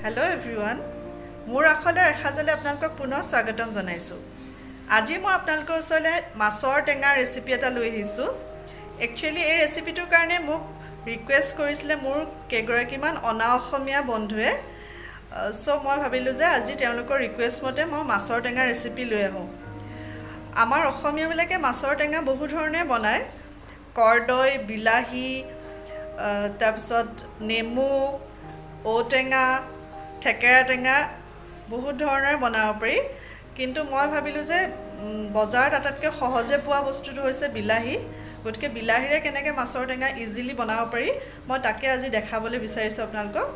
Hello' everyone, মোৰ আখলৰ এসাজলৈ আপোনালোকক পুনৰ স্বাগতম জনাইছোঁ। আজি মই আপোনালোকৰ ওচৰলৈ মাছৰ টেঙা ৰেচিপি এটা লৈ আহিছোঁ। একচুৱেলি এই ৰেচিপিটোৰ কাৰণে মোক ৰিকুৱেষ্ট কৰিছিলে মোৰ কেইগৰাকীমান অনা অসমীয়া বন্ধুৱে। চ' মই ভাবিলোঁ যে আজি তেওঁলোকৰ ৰিকুৱেষ্ট মতে মই মাছৰ টেঙা ৰেচিপি লৈ আহোঁ। আমাৰ অসমীয়াবিলাকে মাছৰ টেঙা বহু ধৰণে বনায়। কৰ্দৈ, বিলাহী, তাৰপিছত নেমু, ঔটেঙা, থেকেৰা টেঙা বহুত ধৰণেৰে বনাব পাৰি। কিন্তু মই ভাবিলোঁ যে বজাৰত আটাইতকৈ সহজে পোৱা বস্তুটো হৈছে বিলাহী। গতিকে বিলাহীৰে কেনেকৈ মাছৰ টেঙা ইজিলি বনাব পাৰি মই তাকে আজি দেখাবলৈ বিচাৰিছোঁ আপোনালোকক।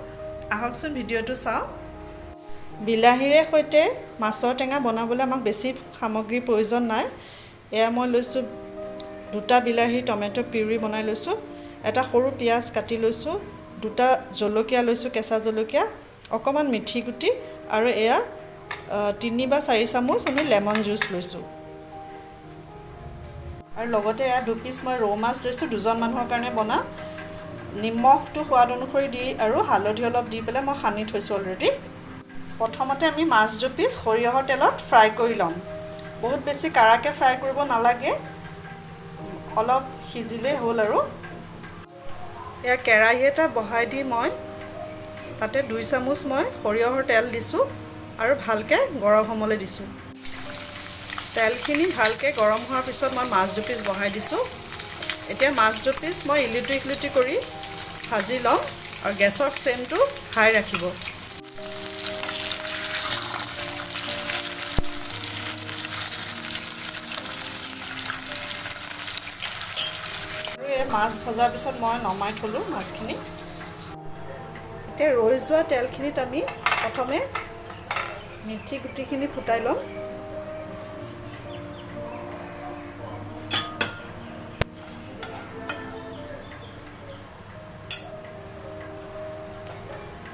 আহকচোন ভিডিঅ'টো চাওঁ। বিলাহীৰে সৈতে মাছৰ টেঙা বনাবলৈ আমাক বেছি সামগ্ৰীৰ প্ৰয়োজন নাই। এয়া মই লৈছোঁ 2টা বিলাহী টমেটো পিউৰি বনাই লৈছোঁ, এটা সৰু পিঁয়াজ কাটি লৈছোঁ, 2টা জলকীয়া লৈছোঁ, কেঁচা জলকীয়া, অকণমান মিঠি গুটি, আৰু এয়া 3 বা 4 চামুচ আমি লেমন জুচ লৈছোঁ। আৰু লগতে এয়া 2 পিচ মই ৰৌ মাছ লৈছোঁ, 2জন মানুহৰ কাৰণে বনাওঁ। নিমখটো সোৱাদ অনুসৰি দি আৰু হালধি অলপ দি পেলাই মই সানি থৈছোঁ অলৰেডি। প্ৰথমতে আমি মাছ 2 পিচ সৰিয়হৰ তেলত ফ্ৰাই কৰি ল'ম। বহুত বেছি কাঢ়াকৈ ফ্ৰাই কৰিব নালাগে, অলপ সিজিলেই হ'ল। আৰু এয়া কেৰাহী এটা বহাই দি মই তাতে 2 চামুচ মই সৰিয়হৰ তেল দিছোঁ আৰু ভালকৈ গৰম হ'বলৈ দিছোঁ। তেলখিনি ভালকৈ গৰম হোৱাৰ পিছত মই মাছ 2 পিচ বহাই দিছোঁ। এতিয়া মাছ 2 পিচ মই ইলুটি কৰি ভাজি ল'ম আৰু গেছৰ ফ্লেমটো হাই ৰাখিব। আৰু এই মাছ ভজাৰ পিছত মই নমাই থ'লোঁ মাছখিনি। এতিয়া ৰৈ যোৱা তেলখিনিত আমি প্ৰথমে মিঠি গুটিখিনি ফুটাই ল'ম।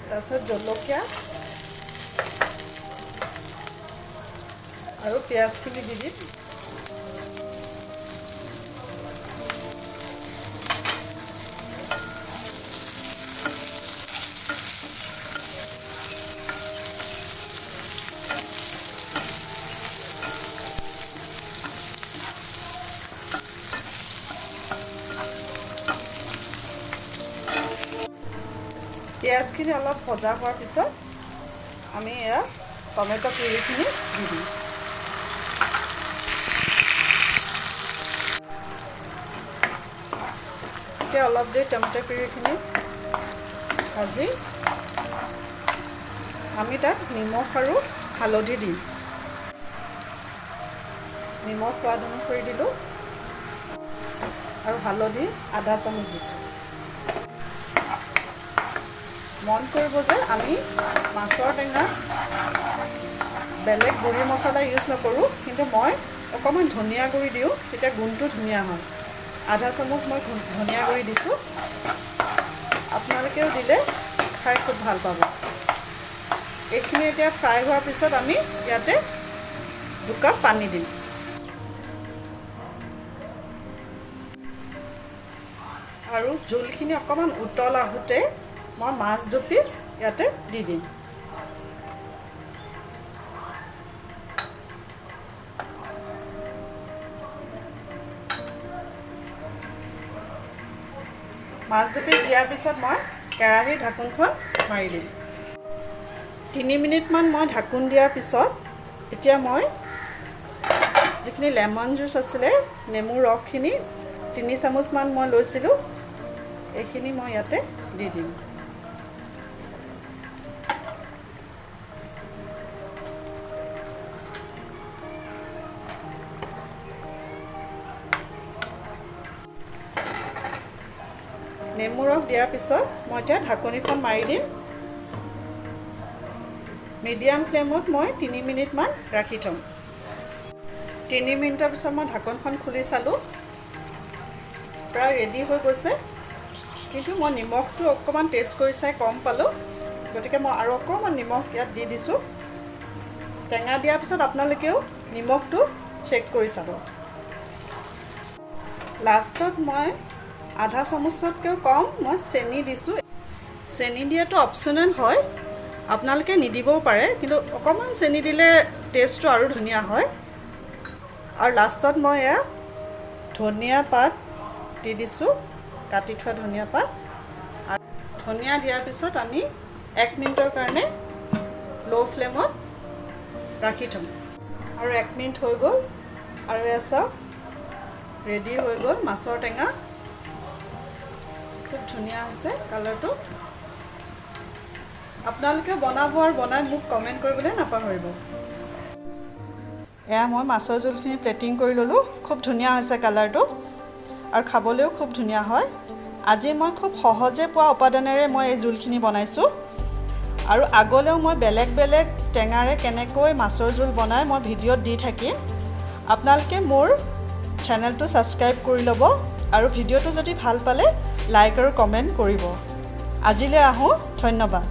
তাৰপিছত জলকীয়া আৰু পিঁয়াজখিনি দি দিম। পিঁয়াজখিনি অলপ ভজা হোৱাৰ পিছত আমি এয়া টমেটো পিউৰিখিনি দি দিম। এতিয়া অলপ দেৰি টমেটো পিউৰিখিনি ভাজি আমি তাত নিমখ আৰু হালধি দিম। নিমখ সোৱাদ অনুসৰি দিলোঁ আৰু হালধি আধা চামুচ দিছোঁ। মন কৰিব যে আমি মাছৰ টেঙা বেলেগ গুড়ি মছলা ইউজ নকৰোঁ, কিন্তু মই অকণমান ধনিয়া গুড়ি দিওঁ, তেতিয়া গোন্ধটো ধুনীয়া হয়। আধা চামুচ মই ধনিয়া গুড়ি দিছোঁ। আপোনালোকেও দিলে খাই খুব ভাল পাব। এইখিনি এতিয়া ফ্ৰাই হোৱাৰ পিছত আমি ইয়াতে 2 কাপ পানী দিম। আৰু জোলখিনি অকণমান উতল আহোঁতে মই মাছ 2 পিচ ইয়াতে দি দিম। মাছ 2 পিচ দিয়াৰ পিছত মই কেৰাহীৰ ঢাকোনখন মাৰি দিম। 3 মিনিটমান মই ঢাকোন দিয়াৰ পিছত এতিয়া মই যিখিনি লেমন জুচ আছিলে, নেমুৰ ৰসখিনি 3 চামুচমান মই লৈছিলোঁ, এইখিনি মই ইয়াতে দি দিম। নেমু ৰস দিয়াৰ পিছত মই এতিয়া ঢাকনিখন মাৰি দিম। মিডিয়াম ফ্লেমত মই 3 মিনিটমান ৰাখি থ'ম। 3 মিনিটৰ পিছত মই ঢাকনখন খুলি চালোঁ, প্ৰায় ৰেডি হৈ গৈছে। কিন্তু মই নিমখটো অকণমান টেষ্ট কৰি চাই কম পালোঁ, গতিকে মই আৰু অকণমান নিমখ ইয়াত দি দিছোঁ। টেঙা দিয়াৰ পিছত আপোনালোকেও নিমখটো চেক কৰি চাব। লাষ্টত মই আধা চামুচতকৈও কম মই চেনি দিছোঁ। চেনি দিয়াটো অপশ্যনেল হয়, আপোনালোকে নিদিবও পাৰে, কিন্তু অকণমান চেনি দিলে টেষ্টটো আৰু ধুনীয়া হয়। আৰু লাষ্টত মই এয়া ধনিয়া পাত দি দিছোঁ, কাটি থোৱা ধনিয়া পাত। আৰু ধনিয়া দিয়াৰ পিছত আমি 1 মিনিটৰ কাৰণে ল' ফ্লেমত ৰাখি থ'ম। আৰু 1 মিনিট হৈ গ'ল, আৰু এয়া চাওক ৰেডি হৈ গ'ল মাছৰ টেঙা। খুব ধুনীয়া হৈছে কালাৰটো। আপোনালোকে বনাব আৰু বনাই মোক কমেণ্ট কৰিবলৈ নাপাহৰিব। এয়া মই মাছৰ জোলখিনি প্লেটিং কৰি ল'লোঁ। খুব ধুনীয়া হৈছে কালাৰটো, আৰু খাবলৈও খুব ধুনীয়া হয়। আজি মই খুব সহজে পোৱা উপাদানেৰে মই এই জোলখিনি বনাইছোঁ, আৰু আগলৈও মই বেলেগ বেলেগ টেঙাৰে কেনেকৈ মাছৰ জোল বনাই মই ভিডিঅ'ত দি থাকিম। আপোনালোকে মোৰ চেনেলটো ছাবস্ক্ৰাইব কৰি ল'ব, আৰু ভিডিঅ'টো যদি ভাল পালে লাইক আৰু কমেণ্ট কৰিব। আজিলৈ আহোঁ, ধন্যবাদ।